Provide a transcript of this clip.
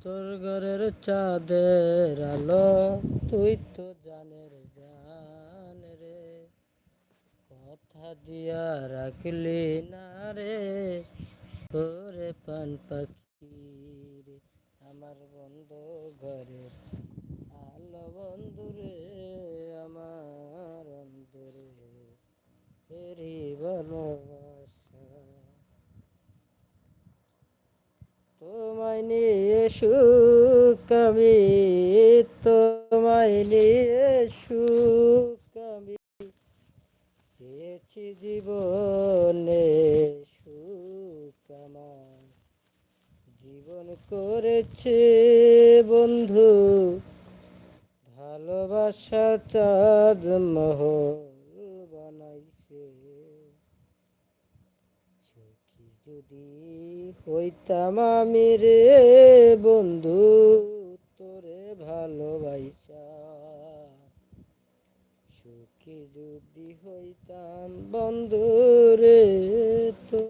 তোর ঘরের চাঁদের আলো, তুই তো জানের জান রে, কথা দিয়া রাখলি না রে, ওরে পান পাখি রে, আমার বন্ধু ঘরের আলো বন্ধু রে, আমার অন্তরে এরি ভালোবাসা। তোমায় নিয়ে সুখ আমি, তোমায় নিয়ে সুখ আমি পেয়েছি জীবনে, সুখ আমার জীবন করেছে বন্ধু, ভালোবাসা চাঁদ মহল বানাইছে। সুখী যদি হইতাম আমি রে বন্ধু, তোরে ভালোবাসা, সুখী যদি হইতাম বন্ধু রে তো